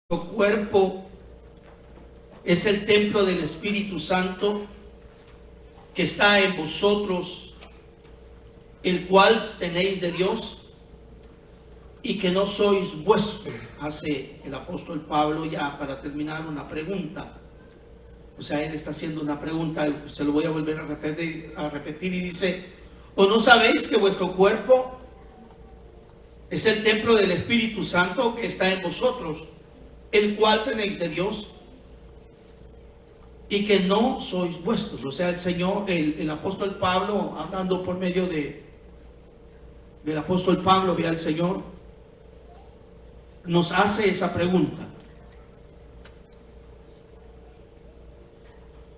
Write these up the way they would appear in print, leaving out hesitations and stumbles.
Nuestro cuerpo es el templo del Espíritu Santo que está en vosotros, el cual tenéis de Dios y que no sois vuestro. Hace el apóstol Pablo, ya para terminar, una pregunta. O sea, él está haciendo una pregunta, se lo voy a volver a repetir y dice: ¿o no sabéis que vuestro cuerpo es el templo del Espíritu Santo que está en vosotros, el cual tenéis de Dios y que no sois vuestros? O sea, el Señor, el apóstol Pablo, hablando por medio del apóstol Pablo, vea, el Señor nos hace esa pregunta: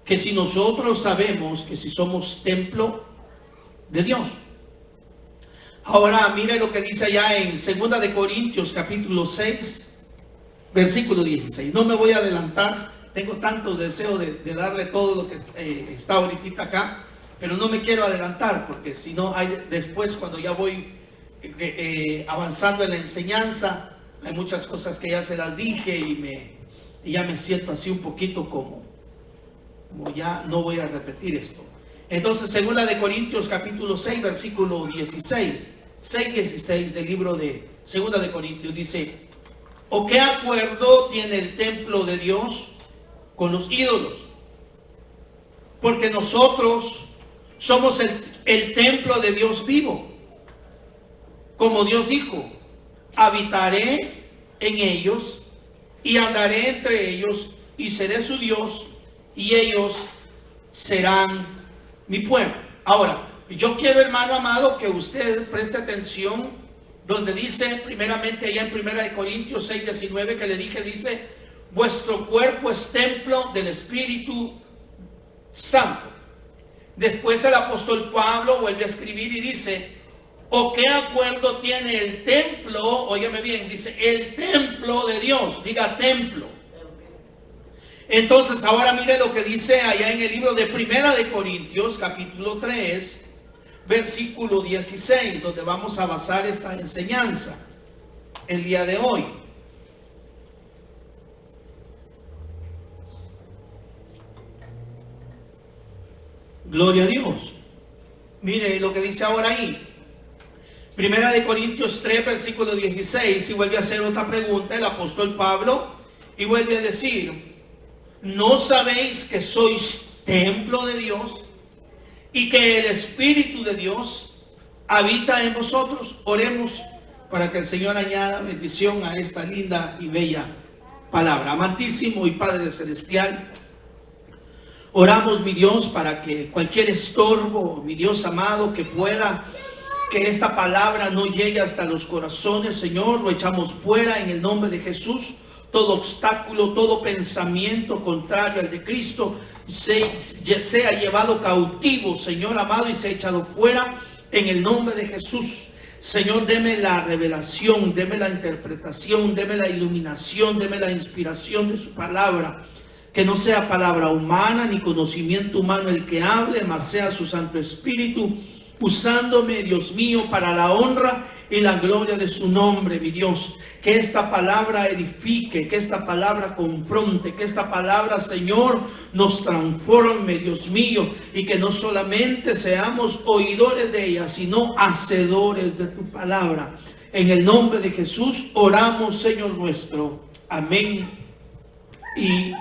que si nosotros sabemos que si somos templo de Dios. Ahora mire lo que dice allá en 2 de Corintios capítulo 6 versículo 16. No me voy a adelantar, tengo tanto deseo de darle todo lo que está ahorita acá, pero no me quiero adelantar, porque si no, después cuando ya voy avanzando en la enseñanza, hay muchas cosas que ya se las dije y ya me siento así un poquito como ya no voy a repetir esto. Entonces, 2 de Corintios capítulo 6 versículo 16, 6:16 del libro de 2 de Corintios dice: ¿o qué acuerdo tiene el templo de Dios con los ídolos? Porque nosotros somos el templo de Dios vivo. Como Dios dijo: habitaré en ellos y andaré entre ellos y seré su Dios y ellos serán mi pueblo. Ahora, yo quiero, hermano amado, que usted preste atención donde dice primeramente allá en 1 de Corintios 6:19 que le dije, dice: vuestro cuerpo es templo del Espíritu Santo. Después el apóstol Pablo vuelve a escribir y dice: ¿o qué acuerdo tiene el templo? Óyeme bien, dice el templo de Dios. Diga templo. Entonces ahora mire lo que dice allá en el libro de 1 de Corintios capítulo 3 versículo 16, donde vamos a basar esta enseñanza el día de hoy. Gloria a Dios. Mire lo que dice ahora ahí. 1 de Corintios 3 versículo 16, y vuelve a hacer otra pregunta el apóstol Pablo y vuelve a decir: ¿no sabéis que sois templo de Dios y que el Espíritu de Dios habita en vosotros? Oremos para que el Señor añada bendición a esta linda y bella palabra. Amantísimo y Padre Celestial, oramos, mi Dios, para que cualquier estorbo, mi Dios amado, que esta palabra no llegue hasta los corazones, Señor, lo echamos fuera en el nombre de Jesús. Todo obstáculo, todo pensamiento contrario al de Cristo sea llevado cautivo, Señor amado, y sea echado fuera en el nombre de Jesús. Señor, deme la revelación, deme la interpretación, deme la iluminación, deme la inspiración de su palabra. Que no sea palabra humana ni conocimiento humano el que hable, mas sea su Santo Espíritu usándome, Dios mío, para la honra y la gloria de su nombre, mi Dios. Que esta palabra edifique, que esta palabra confronte, que esta palabra, Señor, nos transforme, Dios mío, y que no solamente seamos oidores de ella, sino hacedores de tu palabra. En el nombre de Jesús oramos, Señor nuestro. Amén y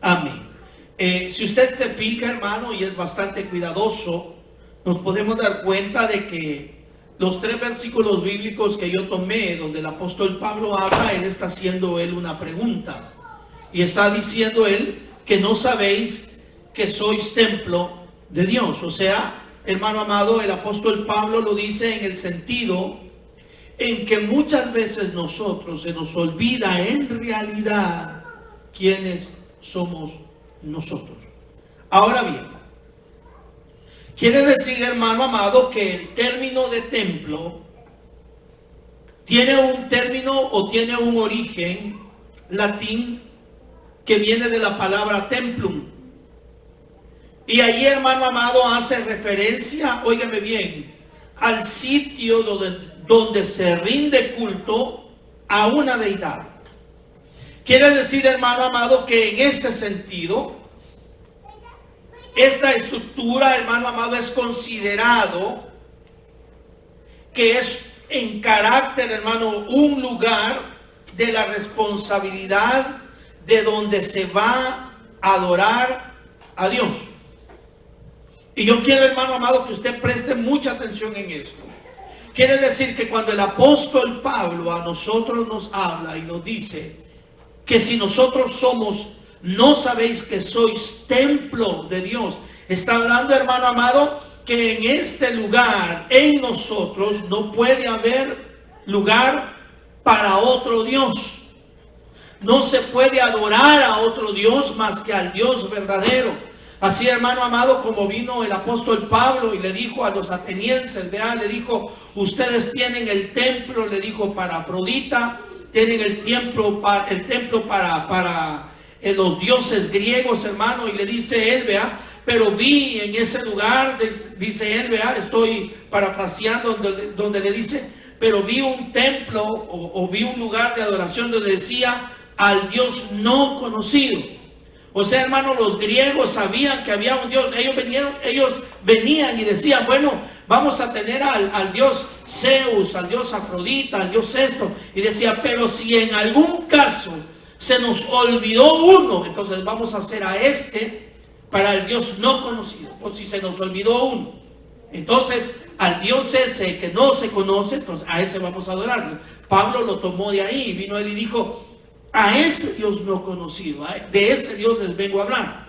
amén. Si usted se fija, hermano, y es bastante cuidadoso, nos podemos dar cuenta de que los 3 versículos bíblicos que yo tomé, donde el apóstol Pablo habla, él está haciendo una pregunta. Y está diciendo él que no sabéis que sois templo de Dios. O sea, hermano amado, el apóstol Pablo lo dice en el sentido en que muchas veces nosotros se nos olvida en realidad quiénes somos nosotros. Ahora bien, quiere decir, hermano amado, que el término de templo tiene un término o tiene un origen latín que viene de la palabra templum. Y ahí, hermano amado, hace referencia, óigame bien, al sitio donde se rinde culto a una deidad. Quiere decir, hermano amado, que en este sentido, esta estructura, hermano amado, es considerado que es en carácter, hermano, un lugar de la responsabilidad de donde se va a adorar a Dios. Y yo quiero, hermano amado, que usted preste mucha atención en esto. Quiere decir que cuando el apóstol Pablo a nosotros nos habla y nos dice que si nosotros somos, no sabéis que sois templo de Dios, está hablando, hermano amado, que en este lugar, en nosotros, no puede haber lugar para otro Dios. No se puede adorar a otro Dios más que al Dios verdadero. Así, hermano amado, como vino el apóstol Pablo y le dijo a los atenienses, le dijo, ustedes tienen el templo, le dijo, para Afrodita, tienen el templo para los dioses griegos, hermano, y le dice él, pero vi en ese lugar, dice él, estoy parafraseando, donde le dice, pero vi un templo o vi un lugar de adoración donde decía al Dios no conocido. O sea, hermano, los griegos sabían que había un Dios. Ellos venían y decían, bueno, vamos a tener al Dios Zeus, al Dios Afrodita, al Dios esto. Y decía, pero si en algún caso se nos olvidó uno, entonces vamos a hacer a este para el Dios no conocido. O si se nos olvidó uno, entonces al Dios ese que no se conoce, entonces a ese vamos a adorarlo. Pablo lo tomó de ahí, vino él y dijo, a ese Dios no conocido, de ese Dios les vengo a hablar.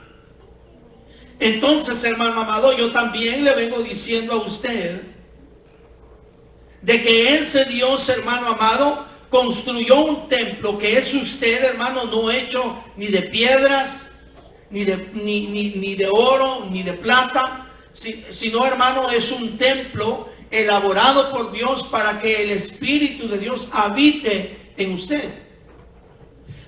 Entonces, hermano amado, yo también le vengo diciendo a usted de que ese Dios, hermano amado, construyó un templo que es usted, hermano, no hecho ni de piedras, ni de oro, ni de plata, sino, hermano, es un templo elaborado por Dios para que el Espíritu de Dios habite en usted.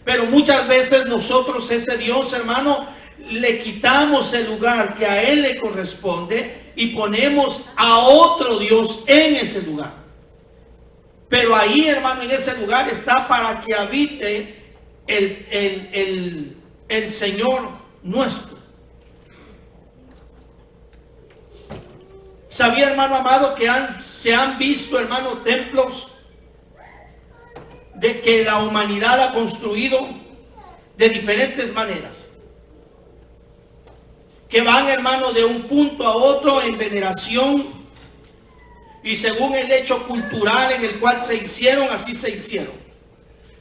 Pero muchas veces nosotros ese Dios, hermano, le quitamos el lugar que a Él le corresponde y ponemos a otro Dios en ese lugar. Pero ahí, hermano, en ese lugar está para que habite el Señor nuestro. ¿Sabía, hermano amado, que se han visto, hermano, templos de que la humanidad ha construido de diferentes maneras, que van, hermano, de un punto a otro en veneración y según el hecho cultural en el cual se hicieron, así se hicieron?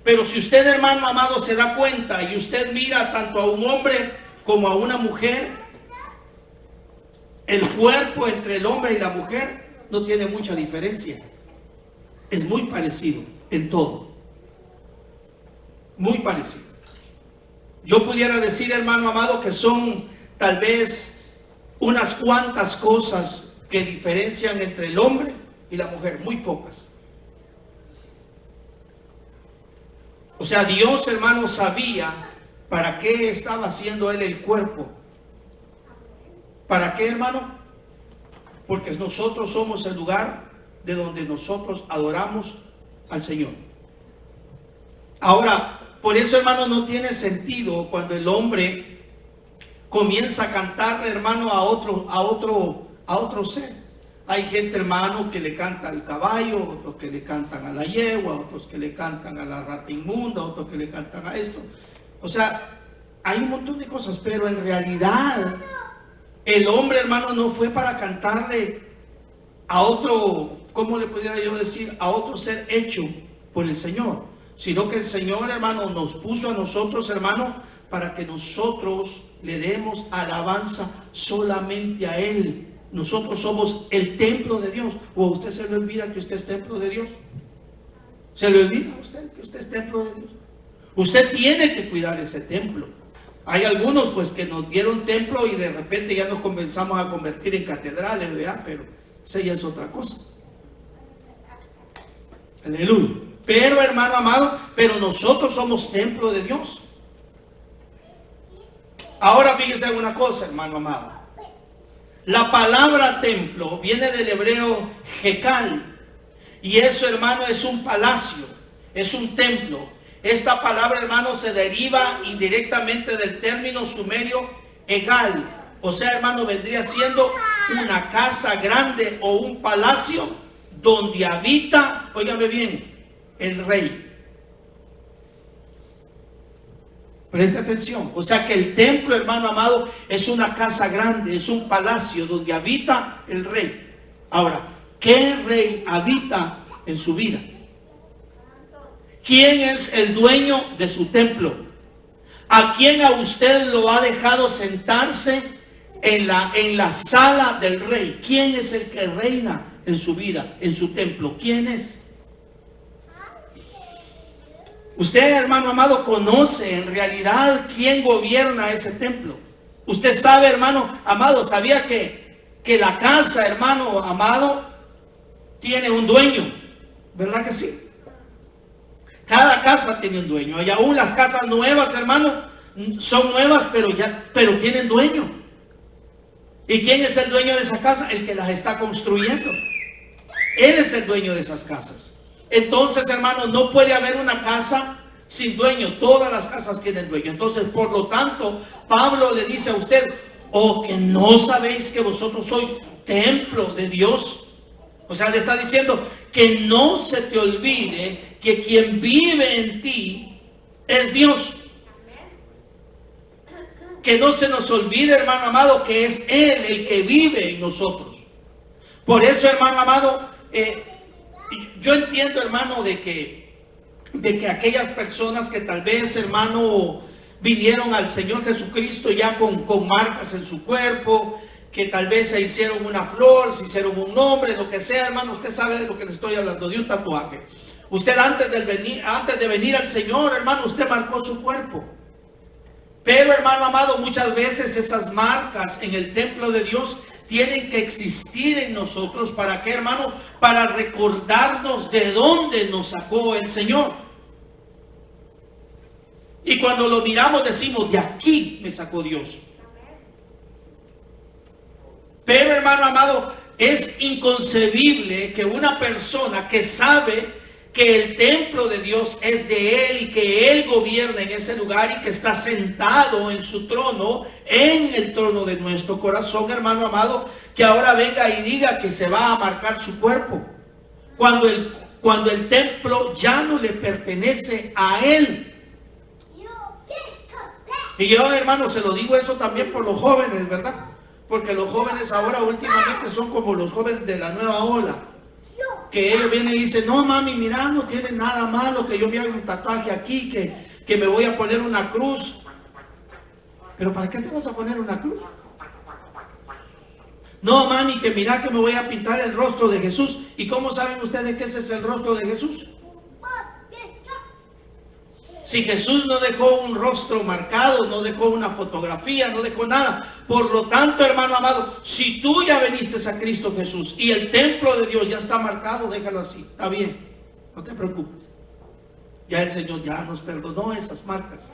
Pero si usted, hermano amado, se da cuenta y usted mira tanto a un hombre como a una mujer, el cuerpo entre el hombre y la mujer no tiene mucha diferencia, es muy parecido en todo. Muy parecido. Yo pudiera decir, hermano amado, que son tal vez unas cuantas cosas que diferencian entre el hombre y la mujer, muy pocas. O sea, Dios, hermano, sabía para qué estaba haciendo Él el cuerpo. ¿Para qué, hermano? Porque nosotros somos el lugar de donde nosotros adoramos al Señor. Ahora, por eso, hermano, no tiene sentido cuando el hombre comienza a cantarle, hermano, a otro ser. Hay gente, hermano, que le canta al caballo, otros que le cantan a la yegua, otros que le cantan a la rata inmunda, otros que le cantan a esto. O sea, hay un montón de cosas, pero en realidad el hombre, hermano, no fue para cantarle a otro, ¿cómo le pudiera yo decir? A otro ser hecho por el Señor. Sino que el Señor, hermano, nos puso a nosotros, hermano, para que nosotros le demos alabanza solamente a Él. Nosotros somos el templo de Dios. ¿O a usted se le olvida que usted es templo de Dios? ¿Se le olvida a usted que usted es templo de Dios? Usted tiene que cuidar ese templo. Hay algunos pues que nos dieron templo y de repente ya nos comenzamos a convertir en catedrales, ¿verdad? Pero esa ya es otra cosa. Aleluya. Pero, hermano amado, pero nosotros somos templo de Dios. Ahora fíjese una cosa, hermano amado. La palabra templo viene del hebreo Jekal. Y eso, hermano, es un palacio, es un templo. Esta palabra, hermano, se deriva indirectamente del término sumerio egal. O sea, hermano, vendría siendo una casa grande o un palacio donde habita, óigame bien, el rey. Preste atención. O sea que el templo, hermano amado, es una casa grande, es un palacio donde habita el rey. Ahora, ¿qué rey habita en su vida? ¿Quién es el dueño de su templo? ¿A quién a usted lo ha dejado sentarse en la sala del rey? ¿Quién es el que reina en su vida, en su templo? ¿Quién es? Usted, hermano amado, conoce en realidad quién gobierna ese templo. Usted sabe, hermano amado, sabía que la casa, hermano amado, tiene un dueño, ¿verdad que sí? Cada casa tiene un dueño. Y aún las casas nuevas, hermano, son nuevas, pero tienen dueño. ¿Y quién es el dueño de esa casa? El que las está construyendo. Él es el dueño de esas casas. Entonces, hermano, no puede haber una casa sin dueño. Todas las casas tienen dueño. Entonces, por lo tanto, Pablo le dice a usted: ¿o que no sabéis que vosotros sois templo de Dios? O sea, le está diciendo que no se te olvide que quien vive en ti es Dios. Que no se nos olvide, hermano amado, que es Él el que vive en nosotros. Por eso, hermano amado, yo entiendo, hermano, de que aquellas personas que tal vez, hermano, vinieron al Señor Jesucristo ya con marcas en su cuerpo, que tal vez se hicieron una flor, se hicieron un nombre, lo que sea, hermano, usted sabe de lo que le estoy hablando, de un tatuaje. Usted antes de venir al Señor, hermano, usted marcó su cuerpo. Pero, hermano amado, muchas veces esas marcas en el templo de Dios tienen que existir en nosotros. ¿Para qué, hermano? Para recordarnos de dónde nos sacó el Señor. Y cuando lo miramos decimos: de aquí me sacó Dios. Pero, hermano amado, es inconcebible que una persona que sabe que el templo de Dios es de Él y que Él gobierna en ese lugar y que está sentado en su trono, en el trono de nuestro corazón, hermano amado, que ahora venga y diga que se va a marcar su cuerpo, cuando el templo ya no le pertenece a Él. Y yo, hermano, se lo digo eso también por los jóvenes, ¿verdad? Porque los jóvenes ahora últimamente son como los jóvenes de la nueva ola, que ellos vienen y dicen: no, mami, mira, no tiene nada malo que yo me haga un tatuaje aquí, que me voy a poner una cruz. ¿Pero para qué te vas a poner una cruz? No, mami, que mira que me voy a pintar el rostro de Jesús. ¿Y cómo saben ustedes que ese es el rostro de Jesús? Si Jesús no dejó un rostro marcado, no dejó una fotografía, no dejó nada. Por lo tanto, hermano amado, si tú ya viniste a Cristo Jesús y el templo de Dios ya está marcado, déjalo así, está bien, no te preocupes. Ya el Señor ya nos perdonó esas marcas.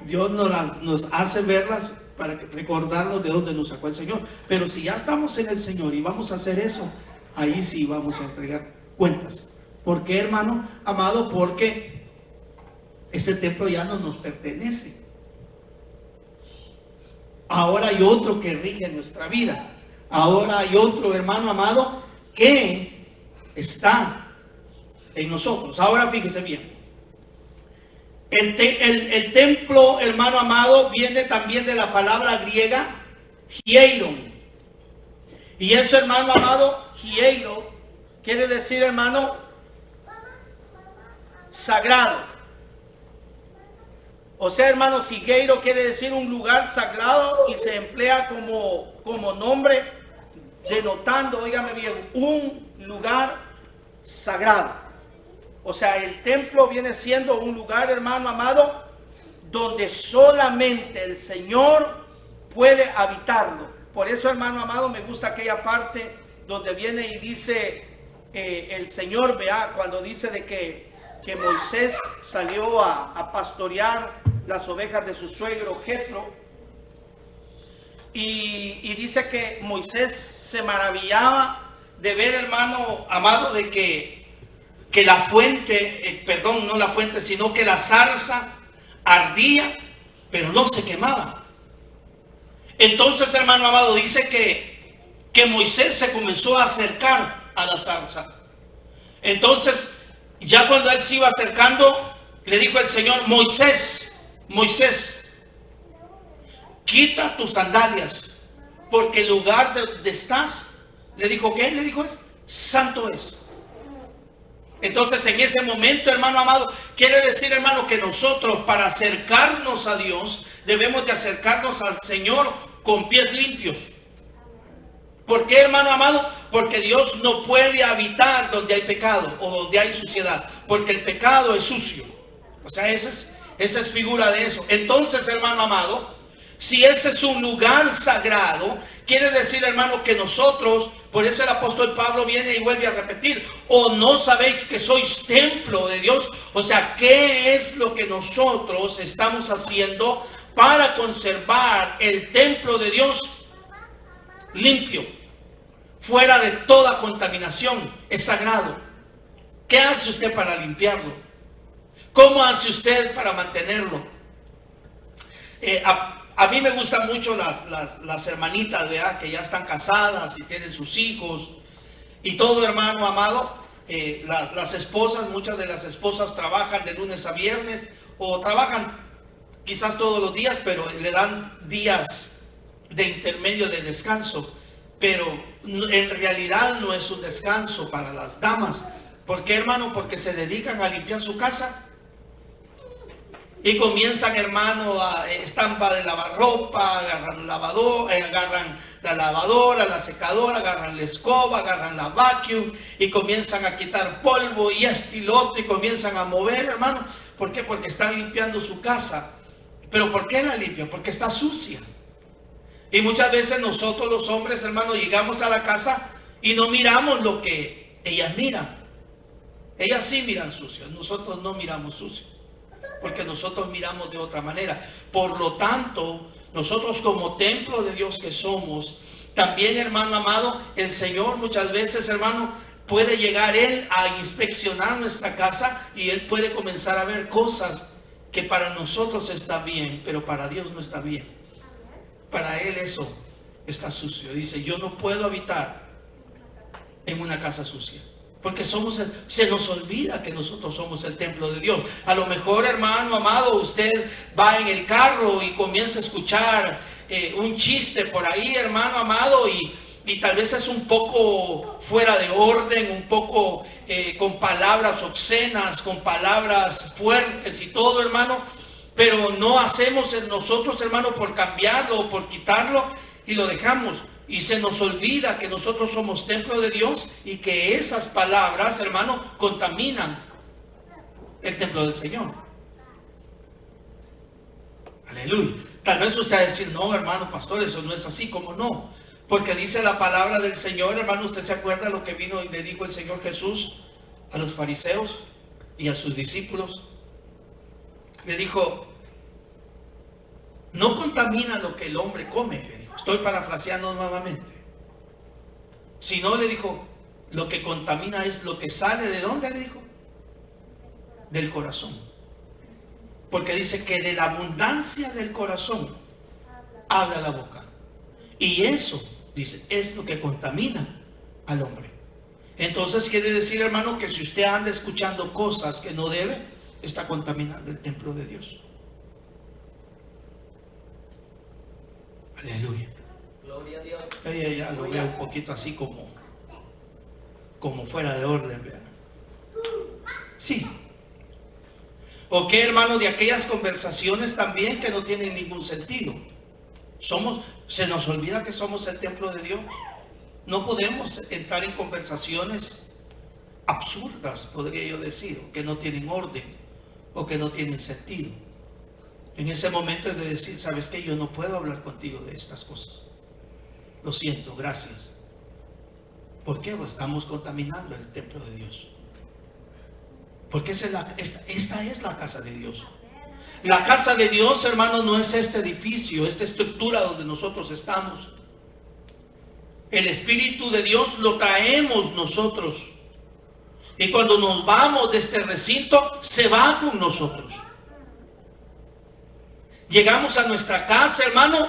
Dios nos hace verlas para recordarnos de dónde nos sacó el Señor. Pero si ya estamos en el Señor y vamos a hacer eso, ahí sí vamos a entregar cuentas. ¿Por qué, hermano amado? Porque ese templo ya no nos pertenece. Ahora hay otro que rige nuestra vida. Ahora hay otro, hermano amado, que está en nosotros. Ahora fíjese bien. El templo, hermano amado, viene también de la palabra griega hieron. Y eso, hermano amado, hieron, quiere decir, hermano, sagrado. O sea, hermano, higueiro quiere decir un lugar sagrado y se emplea como nombre denotando, óigame bien, un lugar sagrado. O sea, el templo viene siendo un lugar, hermano amado, donde solamente el Señor puede habitarlo. Por eso, hermano amado, me gusta aquella parte donde viene y dice el Señor, vea, cuando dice de que Moisés salió a pastorear las ovejas de su suegro Jetro, y dice que Moisés se maravillaba de ver, hermano amado, de que que la fuente, perdón, no la fuente, sino que la zarza ardía, pero no se quemaba. Entonces, hermano amado, dice que Moisés se comenzó a acercar a la zarza. Entonces, ya cuando él se iba acercando, le dijo el Señor: Moisés, Moisés, quita tus sandalias, porque el lugar donde estás, le dijo, ¿qué? Le dijo, santo es. Entonces, en ese momento, hermano amado, quiere decir, hermano, que nosotros, para acercarnos a Dios, debemos de acercarnos al Señor con pies limpios. ¿Por qué, hermano amado? Porque Dios no puede habitar donde hay pecado o donde hay suciedad, porque el pecado es sucio. O sea, esa es figura de eso. Entonces, hermano amado, si ese es un lugar sagrado, quiere decir, hermano, que nosotros, por eso el apóstol Pablo viene y vuelve a repetir: ¿o no sabéis que sois templo de Dios? O sea, ¿qué es lo que nosotros estamos haciendo para conservar el templo de Dios limpio, fuera de toda contaminación? Es sagrado. ¿Qué hace usted para limpiarlo? ¿Cómo hace usted para mantenerlo? A mí me gustan mucho las hermanitas, ¿verdad?, que ya están casadas y tienen sus hijos y todo, hermano amado. Las esposas, muchas de las esposas trabajan de lunes a viernes, o trabajan quizás todos los días, pero le dan días de intermedio de descanso. Pero en realidad no es un descanso para las damas. ¿Por qué, hermano? Porque se dedican a limpiar su casa. Y comienzan, hermano, están de lavar ropa, agarran la lavadora, la secadora, agarran la escoba, agarran la vacuum y comienzan a quitar polvo y esto y lo otro y comienzan a mover, hermano. ¿Por qué? Porque están limpiando su casa. ¿Pero por qué la limpian? Porque está sucia. Y muchas veces nosotros los hombres, hermano, llegamos a la casa y no miramos lo que ellas miran. Ellas sí miran sucio, nosotros no miramos sucio, porque nosotros miramos de otra manera. Por lo tanto, nosotros como templo de Dios que somos, también, hermano amado, el Señor muchas veces, hermano, puede llegar Él a inspeccionar nuestra casa y Él puede comenzar a ver cosas que para nosotros está bien, pero para Dios no está bien. Para Él eso está sucio. Dice: yo no puedo habitar en una casa sucia. Porque se nos olvida que nosotros somos el templo de Dios. A lo mejor, hermano amado, usted va en el carro y comienza a escuchar un chiste por ahí, hermano amado, y tal vez es un poco fuera de orden, un poco con palabras obscenas, con palabras fuertes y todo, hermano. Pero no hacemos en nosotros, hermano, por cambiarlo o por quitarlo, y lo dejamos. Y se nos olvida que nosotros somos templo de Dios y que esas palabras, hermano, contaminan el templo del Señor. Aleluya. Tal vez usted va a decir: no, hermano pastor, eso no es así. ¿Cómo no? Porque dice la palabra del Señor, hermano. ¿Usted se acuerda lo que vino y le dijo el Señor Jesús a los fariseos y a sus discípulos? Le dijo: no contamina lo que el hombre come, le dijo. Estoy parafraseando nuevamente. Si no, le dijo, lo que contamina es lo que sale ¿de dónde? Le dijo, del corazón. Porque dice que de la abundancia del corazón habla la boca. Y eso, dice, es lo que contamina al hombre. Entonces quiere decir, hermano, que si usted anda escuchando cosas que no debe, está contaminando el templo de Dios. Aleluya. Gloria a Dios. Ya lo veo un poquito así como fuera de orden, ¿verdad? Sí. ¿O qué, hermano, de aquellas conversaciones también que no tienen ningún sentido? Se nos olvida que somos el templo de Dios. No podemos entrar en conversaciones absurdas, podría yo decir, que no tienen orden o que no tienen sentido. En ese momento es de decir: ¿sabes qué? Yo no puedo hablar contigo de estas cosas. Lo siento, gracias. ¿Por qué? Pues estamos contaminando el templo de Dios. Porque esta es la casa de Dios. La casa de Dios, hermano, no es este edificio, esta estructura donde nosotros estamos. El Espíritu de Dios lo traemos nosotros. Y cuando nos vamos de este recinto, se va con nosotros. Llegamos a nuestra casa, hermano,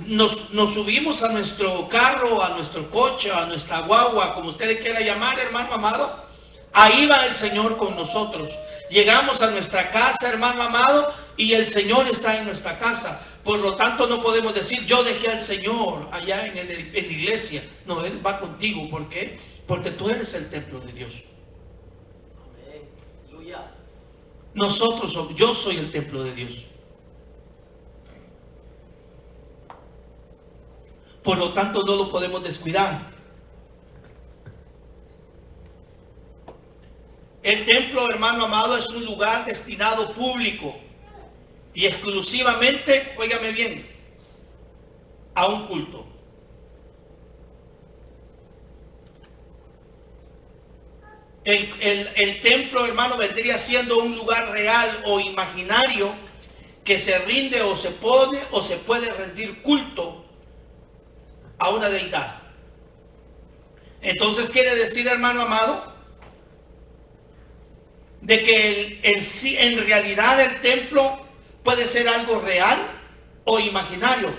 nos subimos a nuestro carro, a nuestro coche, a nuestra guagua, como usted le quiera llamar, hermano amado. Ahí va el Señor con nosotros. Llegamos a nuestra casa, hermano amado, y el Señor está en nuestra casa. Por lo tanto, no podemos decir, yo dejé al Señor allá en la iglesia. No, Él va contigo. ¿Por qué? Porque tú eres el templo de Dios. Yo soy el templo de Dios. Por lo tanto, no lo podemos descuidar. El templo, hermano amado, es un lugar destinado público y exclusivamente, óigame bien, a un culto. El templo, hermano, vendría siendo un lugar real o imaginario que se rinde o se puede rendir culto a una deidad. Entonces quiere decir, hermano amado, de que en realidad el templo puede ser algo real o imaginario.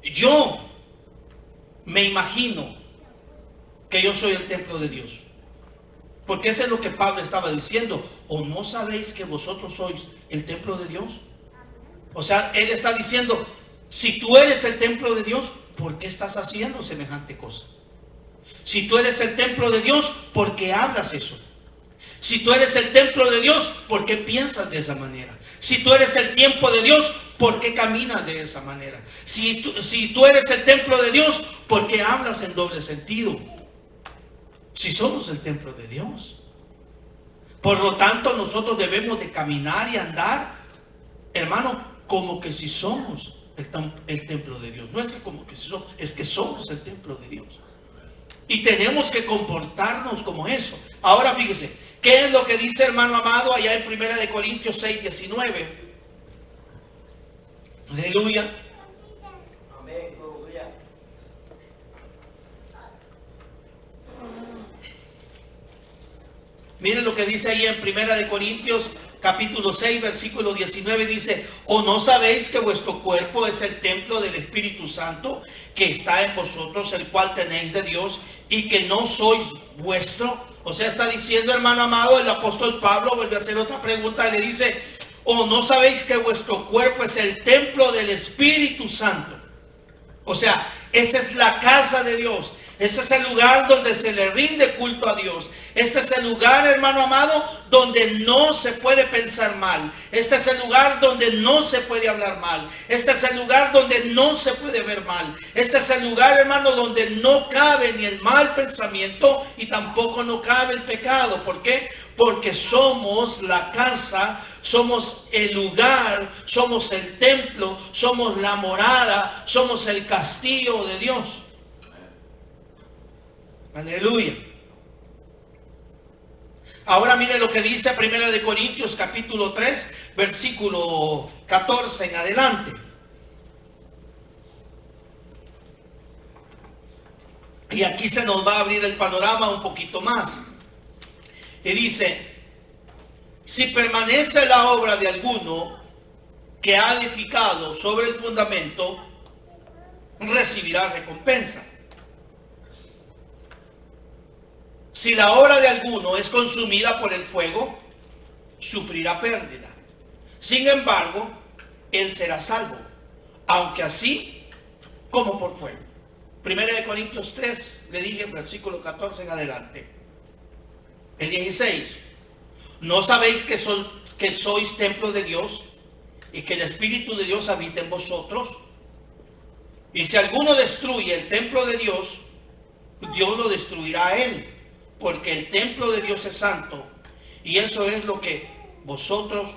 Yo me imagino que yo soy el templo de Dios, porque eso es lo que Pablo estaba diciendo. ¿O no sabéis que vosotros sois el templo de Dios? O sea, él está diciendo, si tú eres el templo de Dios, ¿por qué estás haciendo semejante cosa? Si tú eres el templo de Dios, ¿por qué hablas eso? Si tú eres el templo de Dios, ¿por qué piensas de esa manera? Si tú eres el templo de Dios, ¿por qué caminas de esa manera? Si tú eres el templo de Dios, ¿por qué hablas en doble sentido? Si somos el templo de Dios. Por lo tanto, nosotros debemos de caminar y andar, hermano, como que si somos el templo de Dios. No es que como que si somos, es que somos el templo de Dios. Y tenemos que comportarnos como eso. Ahora fíjese, ¿qué es lo que dice, hermano amado, allá en 1 Corintios 6, 19? Aleluya. Amén, aleluya. Miren lo que dice ahí en 1 Corintios capítulo 6, versículo 19, dice: ¿O no sabéis que vuestro cuerpo es el templo del Espíritu Santo que está en vosotros, el cual tenéis de Dios, y que no sois vuestro? O sea, está diciendo, hermano amado, el apóstol Pablo vuelve a hacer otra pregunta y le dice: ¿O no sabéis que vuestro cuerpo es el templo del Espíritu Santo? O sea, esa es la casa de Dios. Ese es el lugar donde se le rinde culto a Dios. Este es el lugar, hermano amado, donde no se puede pensar mal. Este es el lugar donde no se puede hablar mal. Este es el lugar donde no se puede ver mal. Este es el lugar, hermano, donde no cabe ni el mal pensamiento y tampoco no cabe el pecado. ¿Por qué? Porque somos la casa, somos el lugar, somos el templo, somos la morada, somos el castillo de Dios. Aleluya. Ahora mire lo que dice 1 Corintios capítulo 3, versículo 14 en adelante. Y aquí se nos va a abrir el panorama un poquito más. Y dice: si permanece la obra de alguno que ha edificado sobre el fundamento, recibirá recompensa. Si la obra de alguno es consumida por el fuego, sufrirá pérdida. Sin embargo, él será salvo, aunque así como por fuego. 1 Corintios 3, le dije, versículo 14 en adelante. El 16. ¿No sabéis que sois templo de Dios y que el Espíritu de Dios habita en vosotros? Y si alguno destruye el templo de Dios, Dios lo destruirá a él, porque el templo de Dios es santo, y eso es lo que vosotros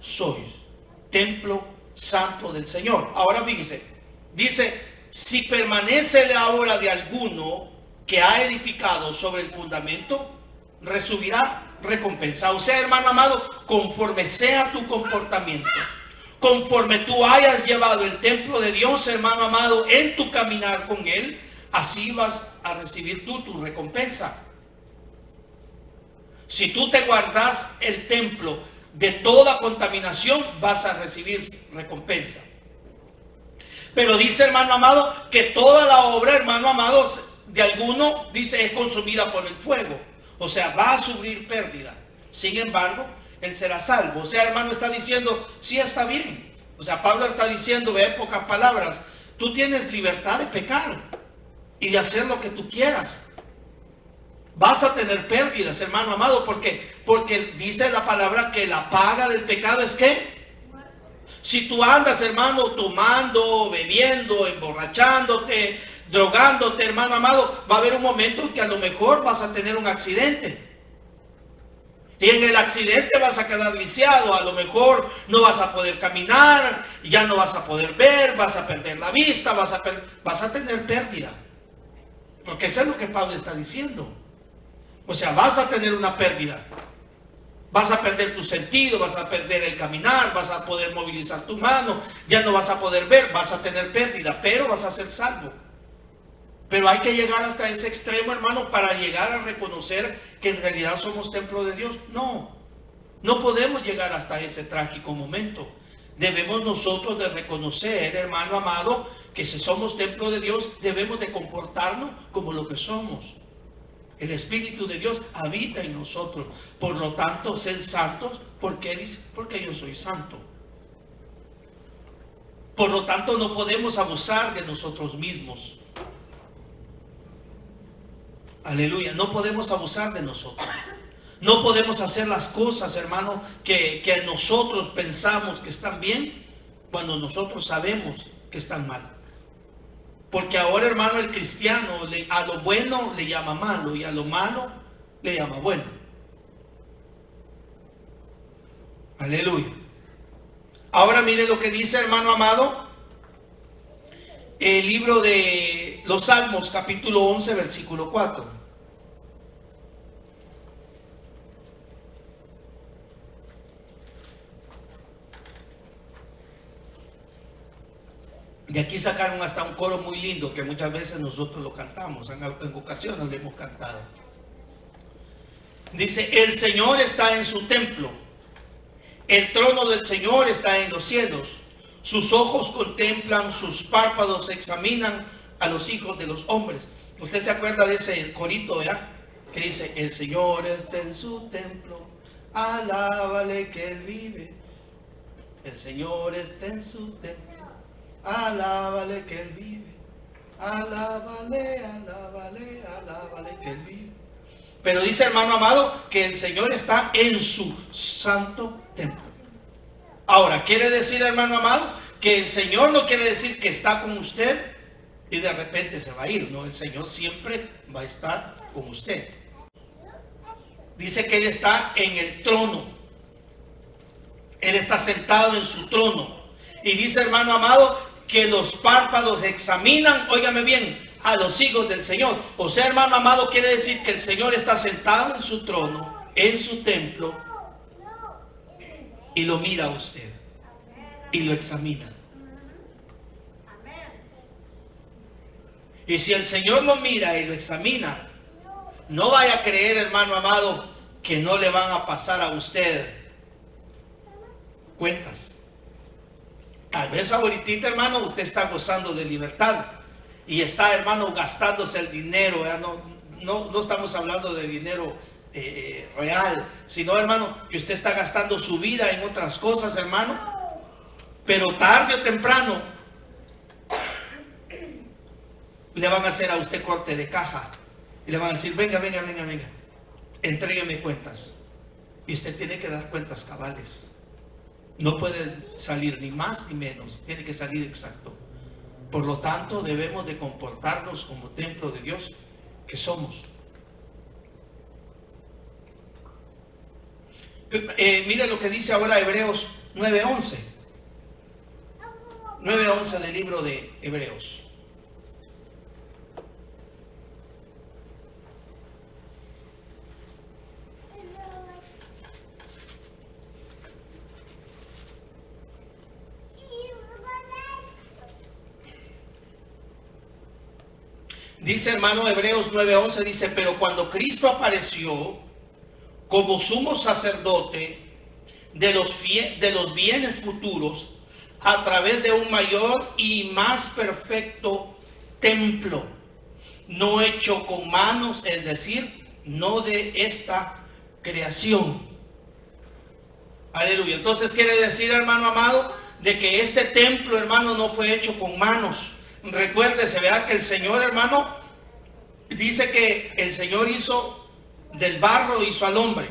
sois, templo santo del Señor. Ahora fíjese, dice: si permanece la obra de alguno que ha edificado sobre el fundamento, recibirá recompensa. O sea, hermano amado, conforme sea tu comportamiento, conforme tú hayas llevado el templo de Dios, hermano amado, en tu caminar con Él, así vas a recibir tú tu recompensa. Si tú te guardas el templo de toda contaminación, vas a recibir recompensa. Pero dice, hermano amado, que toda la obra, hermano amado, de alguno, dice, es consumida por el fuego. O sea, va a sufrir pérdida. Sin embargo, él será salvo. O sea, hermano, está diciendo, sí, está bien. O sea, Pablo está diciendo, ve, en pocas palabras, tú tienes libertad de pecar y de hacer lo que tú quieras. Vas a tener pérdidas, hermano amado, porque dice la palabra que la paga del pecado es ¿qué? Si tú andas, hermano, tomando, bebiendo, emborrachándote, drogándote, hermano amado, va a haber un momento en que a lo mejor vas a tener un accidente. Y en el accidente vas a quedar lisiado, a lo mejor no vas a poder caminar, ya no vas a poder ver, vas a perder la vista, vas a tener pérdida. Porque eso es lo que Pablo está diciendo. O sea, vas a tener una pérdida. Vas a perder tu sentido, vas a perder el caminar, vas a poder movilizar tu mano, ya no vas a poder ver, vas a tener pérdida, pero vas a ser salvo. Pero hay que llegar hasta ese extremo, hermano, para llegar a reconocer que en realidad somos templo de Dios. No podemos llegar hasta ese trágico momento. Debemos nosotros de reconocer, hermano amado, que si somos templo de Dios, debemos de comportarnos como lo que somos. El Espíritu de Dios habita en nosotros. Por lo tanto, ser santos, ¿por qué dice? Porque yo soy santo. Por lo tanto, no podemos abusar de nosotros mismos. Aleluya, no podemos abusar de nosotros. No podemos hacer las cosas, hermano, que nosotros pensamos que están bien, cuando nosotros sabemos que están mal. Porque ahora, hermano, el cristiano a lo bueno le llama malo y a lo malo le llama bueno. Aleluya. Ahora mire lo que dice, hermano amado, el libro de los Salmos, capítulo 11, versículo 4. De aquí sacaron hasta un coro muy lindo que muchas veces nosotros lo cantamos, en ocasiones lo hemos cantado. Dice, el Señor está en su templo, el trono del Señor está en los cielos, sus ojos contemplan, sus párpados examinan a los hijos de los hombres. ¿Usted se acuerda de ese corito, verdad? Que dice, el Señor está en su templo, alábale que Él vive. El Señor está en su templo, alábale que Él vive. Alábale, alábale, alábale que Él vive. Pero dice, hermano amado, que el Señor está en su santo templo. Ahora, quiere decir, hermano amado, que el Señor no quiere decir que está con usted y de repente se va a ir. No, el Señor siempre va a estar con usted. Dice que Él está en el trono. Él está sentado en su trono. Y dice, hermano amado, que los párpados examinan, óigame bien, a los hijos del Señor. O sea, hermano amado, quiere decir que el Señor está sentado en su trono, en su templo, y lo mira a usted y lo examina. Y si el Señor lo mira y lo examina, no vaya a creer, hermano amado, que no le van a pasar a usted cuentas. Tal vez ahorita, hermano, usted está gozando de libertad y está, hermano, gastándose el dinero. No estamos hablando de dinero real, sino, hermano, que usted está gastando su vida en otras cosas, hermano. Pero tarde o temprano le van a hacer a usted corte de caja y le van a decir, venga, entrégueme cuentas. Y usted tiene que dar cuentas cabales. No puede salir ni más ni menos, tiene que salir exacto. Por lo tanto, debemos de comportarnos como templo de Dios que somos. Mire lo que dice ahora Hebreos 9:11. 9:11 del libro de Hebreos. Dice, hermano, Hebreos 9:11, dice, pero cuando Cristo apareció como sumo sacerdote de los bienes futuros, a través de un mayor y más perfecto templo, no hecho con manos, es decir, no de esta creación. Aleluya. Entonces quiere decir, hermano amado, de que este templo, hermano, no fue hecho con manos. Recuérdese, vea que el Señor, hermano, dice que el Señor hizo del barro, hizo al hombre.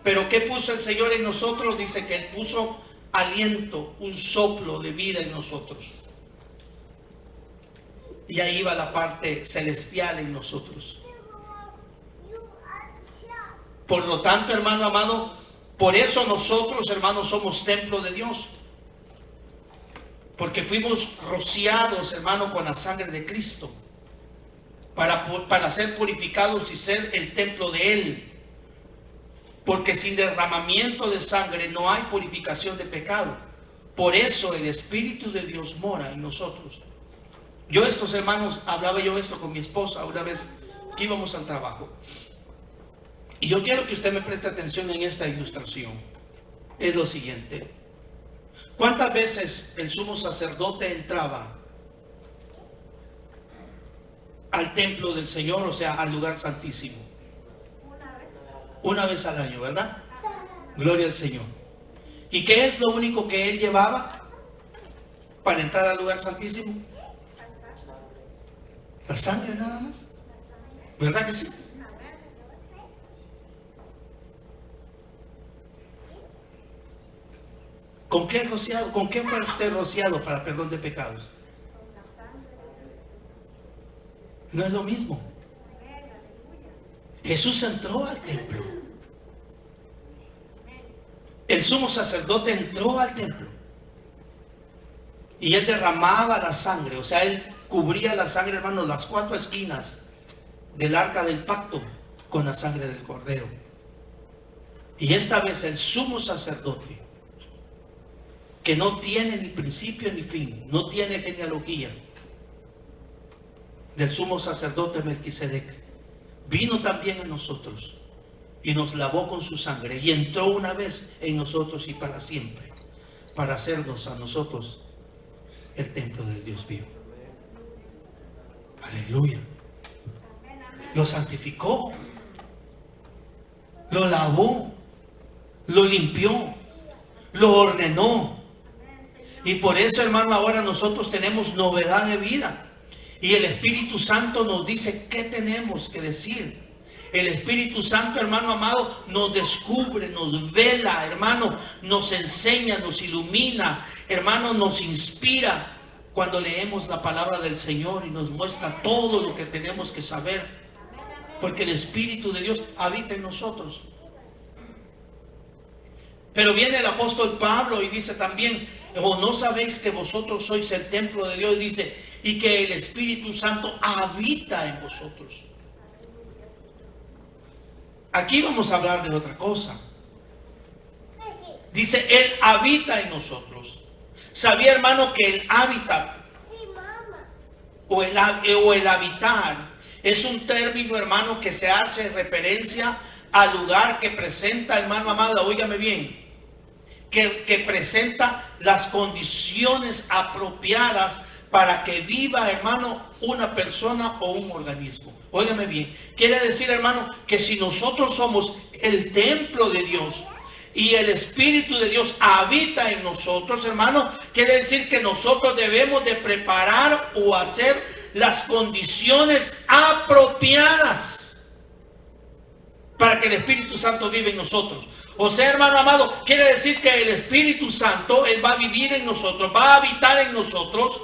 Pero ¿qué puso el Señor en nosotros? Dice que Él puso aliento, un soplo de vida en nosotros. Y ahí va la parte celestial en nosotros. Por lo tanto, hermano amado, por eso nosotros, hermanos, somos templo de Dios. Porque fuimos rociados, hermano, con la sangre de Cristo. Para ser purificados y ser el templo de Él. Porque sin derramamiento de sangre no hay purificación de pecado. Por eso el Espíritu de Dios mora en nosotros. Yo estos hermanos, hablaba yo esto con mi esposa una vez que íbamos al trabajo. Y yo quiero que usted me preste atención en esta ilustración. Es lo siguiente. ¿Cuántas veces el sumo sacerdote entraba al templo del Señor, o sea, al lugar santísimo? Una vez al año, ¿verdad? Gloria al Señor. ¿Y qué es lo único que él llevaba para entrar al lugar santísimo? La sangre nada más. ¿Verdad que sí? ¿Con qué rociado? ¿Con qué fue usted rociado para perdón de pecados? No es lo mismo. Jesús entró al templo. El sumo sacerdote entró al templo. Y él derramaba la sangre. O sea, él cubría la sangre, hermanos, las 4 esquinas del arca del pacto con la sangre del cordero. Y esta vez el sumo sacerdote, que no tiene ni principio ni fin, no tiene genealogía, del sumo sacerdote Melquisedec, vino también a nosotros y nos lavó con su sangre y entró una vez en nosotros y para siempre, para hacernos a nosotros el templo del Dios vivo. Aleluya. Lo santificó, lo lavó, lo limpió, lo ordenó. Y por eso, hermano, ahora nosotros tenemos novedad de vida. Y el Espíritu Santo nos dice qué tenemos que decir. El Espíritu Santo, hermano amado, nos descubre, nos vela, hermano, nos enseña, nos ilumina, hermano, nos inspira cuando leemos la palabra del Señor y nos muestra todo lo que tenemos que saber. Porque el Espíritu de Dios habita en nosotros. Pero viene el apóstol Pablo y dice también: ¿o no sabéis que vosotros sois el templo de Dios? Dice, y que el Espíritu Santo habita en vosotros. Aquí vamos a hablar de otra cosa. Dice, Él habita en nosotros. ¿Sabía, hermano, que el hábitat o el habitar es un término, hermano, que se hace referencia al lugar que presenta, hermano amado, óigame bien, que presenta las condiciones apropiadas para que viva, hermano, una persona o un organismo? Óigame bien, quiere decir, hermano, que si nosotros somos el templo de Dios y el Espíritu de Dios habita en nosotros, hermano, quiere decir que nosotros debemos de preparar o hacer las condiciones apropiadas para que el Espíritu Santo viva en nosotros. O sea, hermano amado, quiere decir que el Espíritu Santo, Él va a vivir en nosotros, va a habitar en nosotros.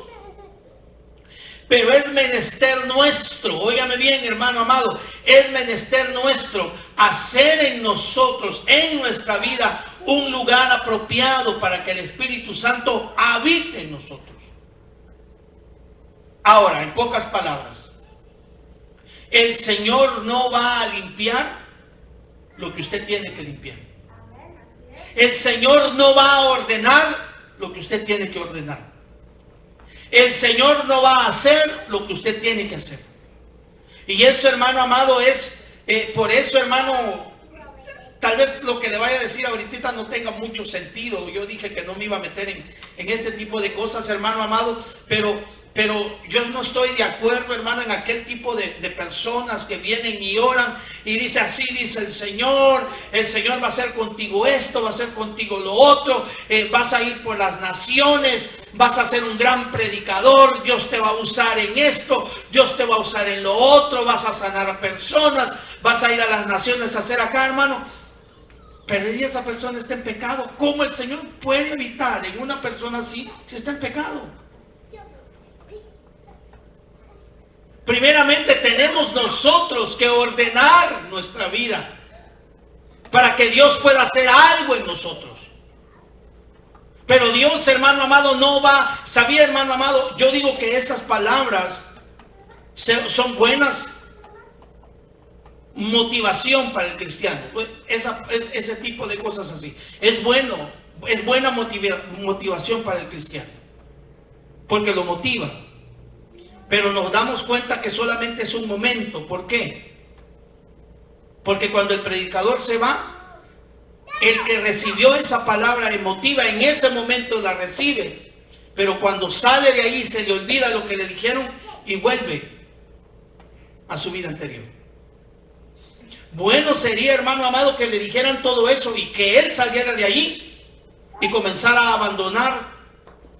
Pero es menester nuestro, óigame bien, hermano amado, es menester nuestro hacer en nosotros, en nuestra vida, un lugar apropiado para que el Espíritu Santo habite en nosotros. Ahora, en pocas palabras, el Señor no va a limpiar lo que usted tiene que limpiar. El Señor no va a ordenar lo que usted tiene que ordenar. El Señor no va a hacer lo que usted tiene que hacer. Y eso, hermano amado, es por eso, hermano, tal vez lo que le vaya a decir ahorita no tenga mucho sentido. Yo dije que no me iba a meter en este tipo de cosas, hermano amado, pero yo no estoy de acuerdo, hermano, en aquel tipo de personas que vienen y oran y dice así, dice el Señor va a hacer contigo esto, va a hacer contigo lo otro, vas a ir por las naciones, vas a ser un gran predicador, Dios te va a usar en esto, Dios te va a usar en lo otro, vas a sanar a personas, vas a ir a las naciones a hacer acá, hermano. Pero si esa persona está en pecado, ¿cómo el Señor puede evitar en una persona así si está en pecado? Primeramente tenemos nosotros que ordenar nuestra vida para que Dios pueda hacer algo en nosotros. Pero Dios, hermano amado, no va. ¿Sabía, hermano amado? Yo digo que esas palabras son buenas motivación para el cristiano. Ese tipo de cosas así. Es buena motivación para el cristiano. Porque lo motiva. Pero nos damos cuenta que solamente es un momento. ¿Por qué? Porque cuando el predicador se va, el que recibió esa palabra emotiva en ese momento la recibe. Pero cuando sale de ahí se le olvida lo que le dijeron y vuelve a su vida anterior. Bueno sería, hermano amado, que le dijeran todo eso y que él saliera de allí y comenzara a abandonar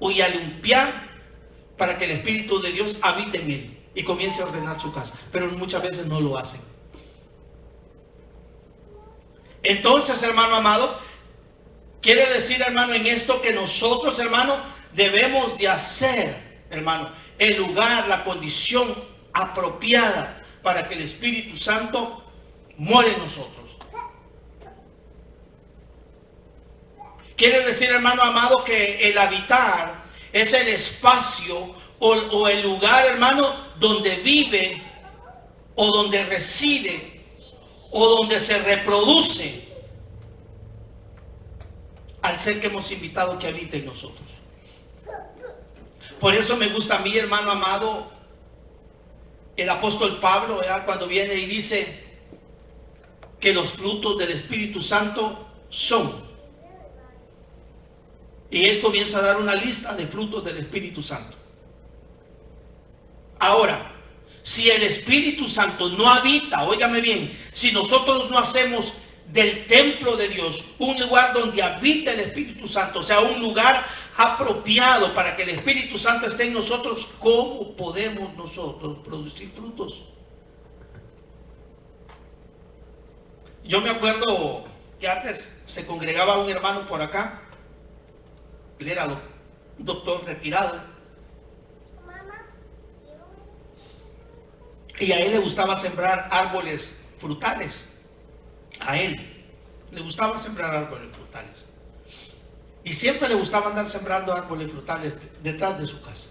y a limpiar, para que el Espíritu de Dios habite en él y comience a ordenar su casa. Pero muchas veces no lo hacen. Entonces, hermano amado, quiere decir, hermano, en esto que nosotros, hermano, debemos de hacer, hermano, el lugar, la condición apropiada para que el Espíritu Santo more en nosotros. Quiere decir, hermano amado, que el habitar es el espacio o el lugar, hermano, donde vive o donde reside o donde se reproduce al ser que hemos invitado que habite en nosotros. Por eso me gusta a mí, hermano amado, el apóstol Pablo, ¿verdad? Cuando viene y dice que los frutos del Espíritu Santo son. Y él comienza a dar una lista de frutos del Espíritu Santo. Ahora, si el Espíritu Santo no habita, óigame bien, si nosotros no hacemos del templo de Dios un lugar donde habita el Espíritu Santo, o sea, un lugar apropiado para que el Espíritu Santo esté en nosotros, ¿cómo podemos nosotros producir frutos? Yo me acuerdo que antes se congregaba un hermano por acá. Él era un doctor retirado. Y a él le gustaba sembrar árboles frutales. A él le gustaba sembrar árboles frutales. Y siempre le gustaba andar sembrando árboles frutales detrás de su casa.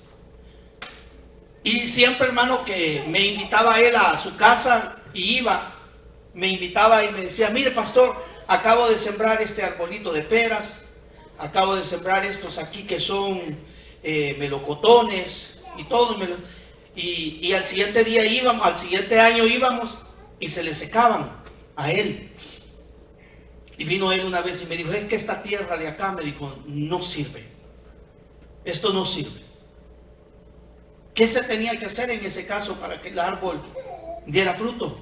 Y siempre, hermano, que me invitaba a él a su casa y iba, me invitaba y me decía, mire pastor, acabo de sembrar este arbolito de peras. Acabo de sembrar estos aquí que son melocotones y todo. Y al siguiente día íbamos, al siguiente año íbamos y se le secaban a él. Y vino él una vez y me dijo, es que esta tierra de acá, me dijo, no sirve. Esto no sirve. ¿Qué se tenía que hacer en ese caso para que el árbol diera fruto?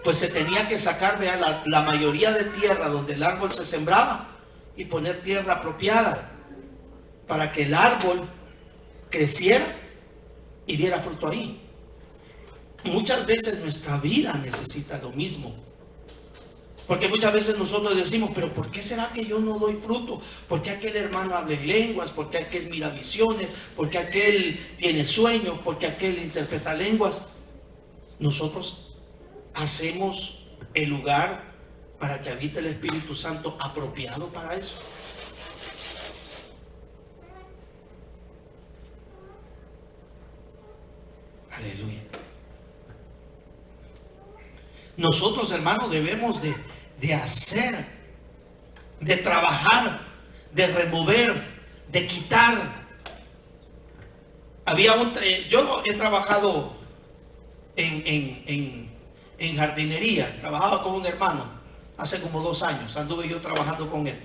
Pues se tenía que sacar, vean, la mayoría de tierra donde el árbol se sembraba y poner tierra apropiada para que el árbol creciera y diera fruto ahí. Muchas veces nuestra vida necesita lo mismo. Porque muchas veces nosotros decimos, pero ¿por qué será que yo no doy fruto? ¿Por qué aquel hermano habla en lenguas? ¿Por qué aquel mira visiones? ¿Por qué aquel tiene sueños? ¿Por qué aquel interpreta lenguas? Nosotros hacemos el lugar para que habite el Espíritu Santo apropiado para eso. Aleluya. Nosotros, hermanos, debemos de hacer, de trabajar, de remover, de quitar. Yo he trabajado en jardinería, trabajaba con un hermano hace como 2 años, anduve yo trabajando con él.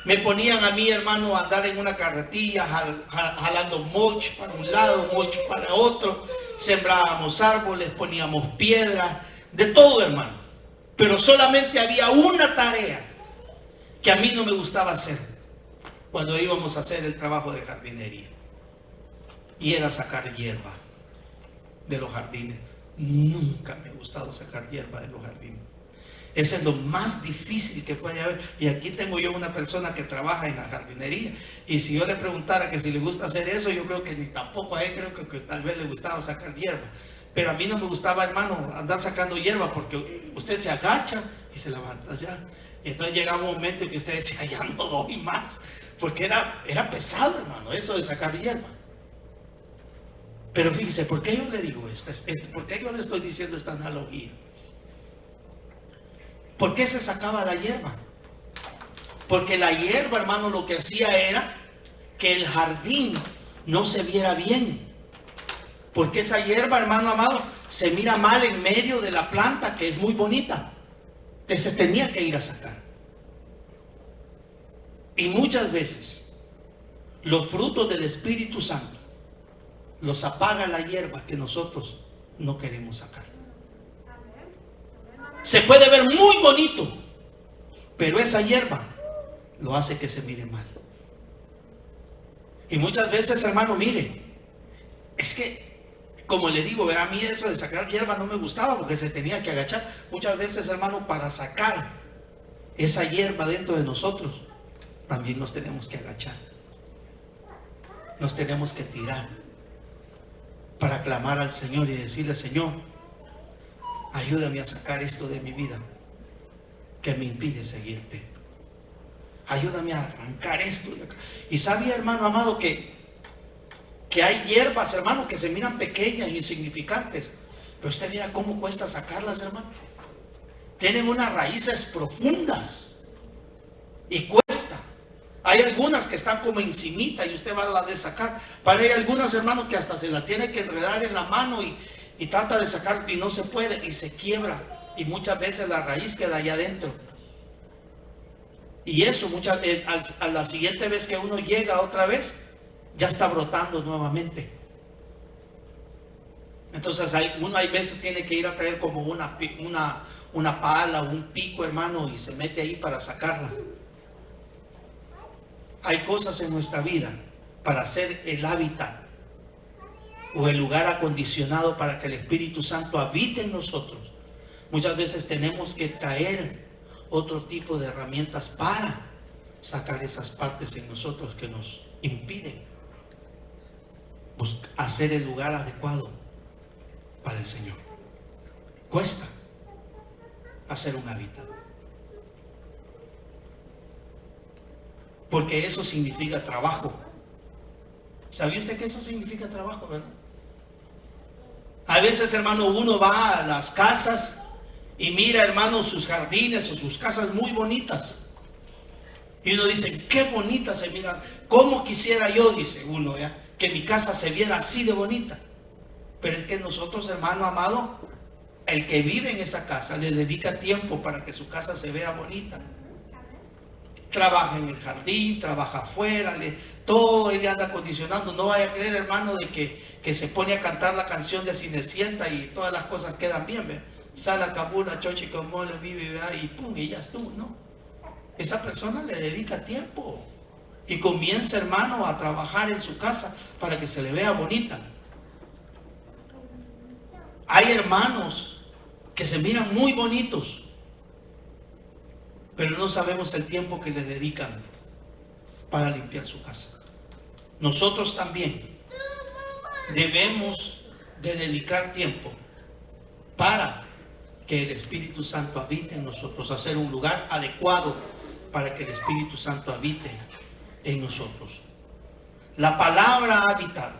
Me ponían a mí, hermano, a andar en una carretilla, jalando mulch para un lado, mulch para otro. Sembrábamos árboles, poníamos piedras, de todo, hermano. Pero solamente había una tarea que a mí no me gustaba hacer cuando íbamos a hacer el trabajo de jardinería. Y era sacar hierba de los jardines. Nunca me ha gustado sacar hierba de los jardines. Ese es lo más difícil que puede haber. Y aquí tengo yo una persona que trabaja en la jardinería. Y si yo le preguntara que si le gusta hacer eso, yo creo que ni tampoco a él, creo que tal vez le gustaba sacar hierba. Pero a mí no me gustaba, hermano, andar sacando hierba, porque usted se agacha y se levanta ya. Y entonces llegaba un momento en que usted decía, ya no doy más. Porque era pesado, hermano, eso de sacar hierba. Pero fíjese, ¿por qué yo le digo esto? ¿Por qué yo le estoy diciendo esta analogía? ¿Por qué se sacaba la hierba? Porque la hierba, hermano, lo que hacía era que el jardín no se viera bien. Porque esa hierba, hermano amado, se mira mal en medio de la planta, que es muy bonita. Entonces se tenía que ir a sacar. Y muchas veces los frutos del Espíritu Santo los apaga la hierba que nosotros no queremos sacar. Se puede ver muy bonito, pero esa hierba lo hace que se mire mal. Y muchas veces, hermano, mire, es que, como le digo, a mí eso de sacar hierba no me gustaba porque se tenía que agachar. Muchas veces, hermano, para sacar esa hierba dentro de nosotros, también nos tenemos que agachar. Nos tenemos que tirar para clamar al Señor y decirle: Señor, ayúdame a sacar esto de mi vida que me impide seguirte. Ayúdame a arrancar esto de acá. Y sabía, hermano amado, que hay hierbas, hermano, que se miran pequeñas, insignificantes, pero usted mira cómo cuesta sacarlas, hermano. Tienen unas raíces profundas y cuesta. Hay algunas que están como encimita y usted va a la de sacar, pero hay algunas, hermano, que hasta se la tiene que enredar en la mano y trata de sacar y no se puede y se quiebra, y muchas veces la raíz queda allá adentro. Y eso a la siguiente vez que uno llega otra vez, ya está brotando nuevamente. Entonces hay veces tiene que ir a traer como una pala, un pico, hermano, y se mete ahí para sacarla. Hay cosas en nuestra vida para hacer el hábitat o el lugar acondicionado para que el Espíritu Santo habite en nosotros. Muchas veces tenemos que traer otro tipo de herramientas para sacar esas partes en nosotros que nos impiden hacer el lugar adecuado para el Señor. Cuesta hacer un hábitat, porque eso significa trabajo. ¿Sabía usted que eso significa trabajo, verdad? A veces, hermano, uno va a las casas y mira, hermano, sus jardines o sus casas muy bonitas. Y uno dice: qué bonitas se miran. ¿Cómo quisiera yo, dice uno, ya, que mi casa se viera así de bonita? Pero es que nosotros, hermano amado, el que vive en esa casa le dedica tiempo para que su casa se vea bonita. Trabaja en el jardín, trabaja afuera, todo él anda acondicionando. No vaya a creer, hermano, de que se pone a cantar la canción de Cinecienta y todas las cosas quedan bien, ¿ve? Sala, cabula, chochi, como le vive, y pum, y ya estuvo, ¿no? Esa persona le dedica tiempo y comienza, hermano, a trabajar en su casa para que se le vea bonita. Hay hermanos que se miran muy bonitos, pero no sabemos el tiempo que le dedican para limpiar su casa. Nosotros también debemos de dedicar tiempo para que el Espíritu Santo habite en nosotros, hacer un lugar adecuado para que el Espíritu Santo habite en nosotros. La palabra habitar,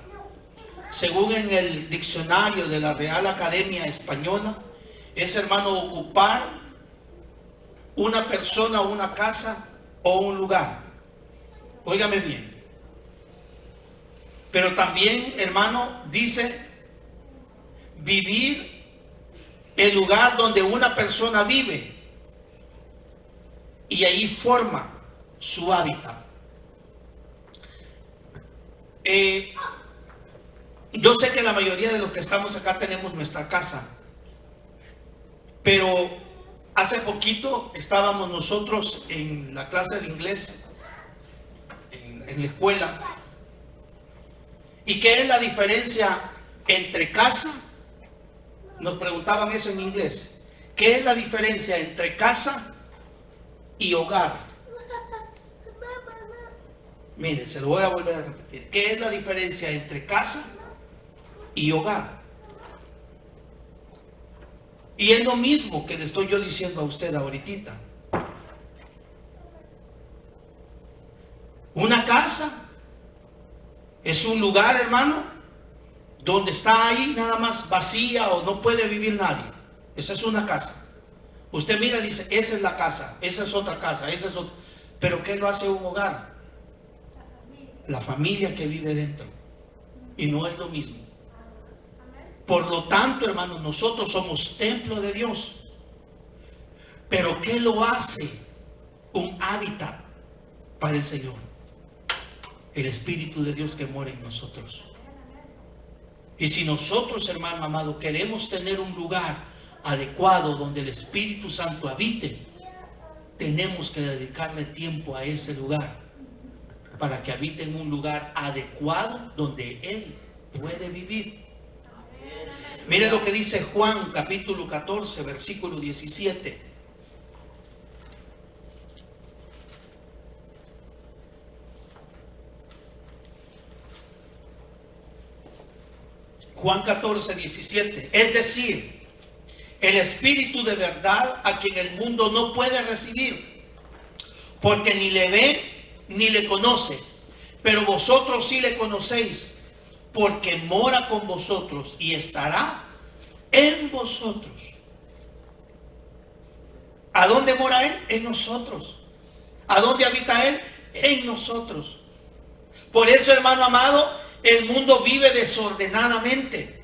según en el diccionario de la Real Academia Española, es, hermano, ocupar una persona, una casa o un lugar. Óigame bien. Pero también, hermano, dice vivir el lugar donde una persona vive y ahí forma su hábitat. Yo sé que la mayoría de los que estamos acá tenemos nuestra casa, pero hace poquito estábamos nosotros en la clase de inglés, en la escuela. ¿Y qué es la diferencia entre casa? Nos preguntaban eso en inglés. ¿Qué es la diferencia entre casa y hogar? Miren, se lo voy a volver a repetir. ¿Qué es la diferencia entre casa y hogar? Y es lo mismo que le estoy yo diciendo a usted ahorita. Una casa es un lugar, hermano, donde está ahí nada más vacía o no puede vivir nadie. Esa es una casa. Usted mira y dice, esa es la casa, esa es otra casa, esa es otra. Pero ¿qué lo hace un hogar? La familia que vive dentro. Y no es lo mismo. Por lo tanto, hermanos, nosotros somos templo de Dios. Pero ¿qué lo hace un hábitat para el Señor? El Espíritu de Dios que mora en nosotros. Y si nosotros, hermano amado, queremos tener un lugar adecuado donde el Espíritu Santo habite, tenemos que dedicarle tiempo a ese lugar para que habite en un lugar adecuado donde Él puede vivir. Mire lo que dice Juan capítulo 14 versículo 17. Juan 14, 17. Es decir, el Espíritu de verdad a quien el mundo no puede recibir, porque ni le ve ni le conoce, pero vosotros sí le conocéis, porque mora con vosotros y estará en vosotros. ¿A dónde mora Él? En nosotros. ¿A dónde habita Él? En nosotros. Por eso, hermano amado, el mundo vive desordenadamente,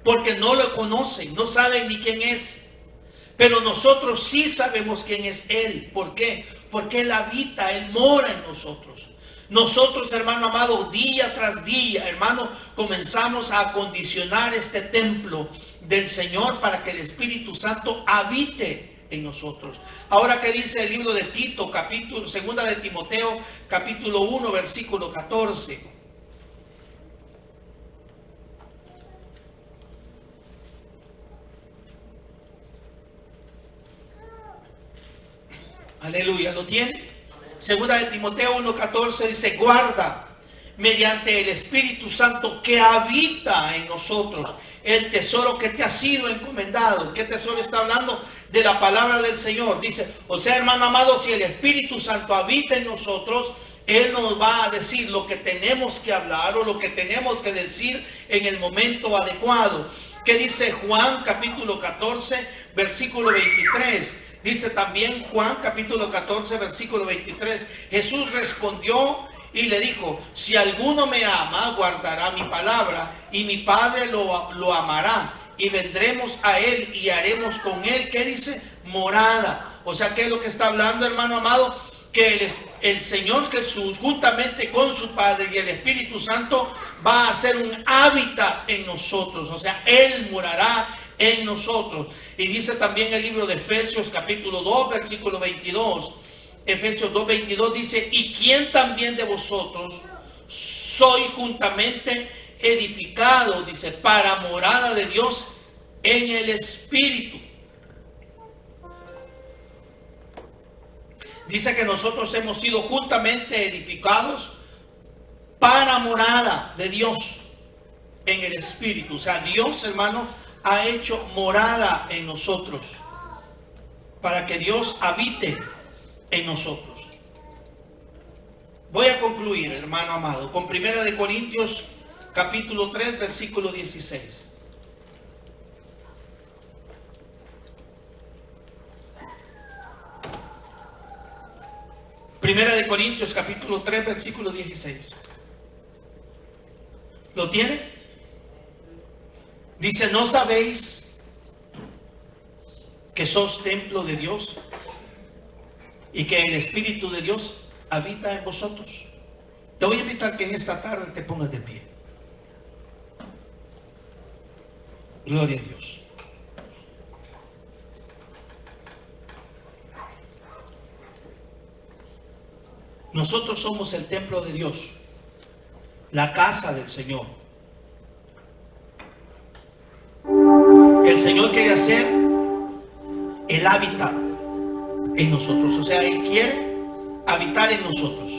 porque no lo conocen, no saben ni quién es. Pero nosotros sí sabemos quién es Él. ¿Por qué? Porque Él habita, Él mora en nosotros. Nosotros, hermano amado, día tras día, hermano, comenzamos a acondicionar este templo del Señor para que el Espíritu Santo habite en nosotros. Ahora, ¿qué dice el libro de Tito, capítulo, segunda de Timoteo, capítulo 1, versículo 14? Aleluya, ¿lo tiene? Segunda de Timoteo 1:14 dice, guarda mediante el Espíritu Santo que habita en nosotros el tesoro que te ha sido encomendado. ¿Qué tesoro está hablando? De la palabra del Señor. Dice, o sea, hermano amado, si el Espíritu Santo habita en nosotros, Él nos va a decir lo que tenemos que hablar o lo que tenemos que decir en el momento adecuado. ¿Qué dice Juan capítulo 14, versículo 23? Dice también Juan capítulo 14 versículo 23, Jesús respondió y le dijo, si alguno me ama, guardará mi palabra y mi Padre lo amará y vendremos a Él y haremos con Él, ¿qué dice? Morada. O sea, ¿qué es lo que está hablando, hermano amado? Que el Señor Jesús, juntamente con su Padre y el Espíritu Santo, va a hacer un hábitat en nosotros. O sea, Él morará en nosotros. Y dice también el libro de Efesios capítulo 2 versículo 22, Efesios 2, 22 dice, y quien también de vosotros soy juntamente edificado, dice, para morada de Dios en el Espíritu. Dice que nosotros hemos sido juntamente edificados para morada de Dios en el Espíritu. O sea, Dios, hermano, ha hecho morada en nosotros para que Dios habite en nosotros. Voy a concluir, hermano amado, con 1 de Corintios capítulo 3 versículo 16. Primera de Corintios capítulo 3 versículo 16. ¿Lo tiene? Dice, ¿no sabéis que sos templo de Dios y que el Espíritu de Dios habita en vosotros. Te voy a invitar que en esta tarde te pongas de pie. Gloria a Dios. Nosotros somos el templo de Dios, la casa del Señor. El Señor quiere hacer el hábitat en nosotros, o sea, Él quiere habitar en nosotros.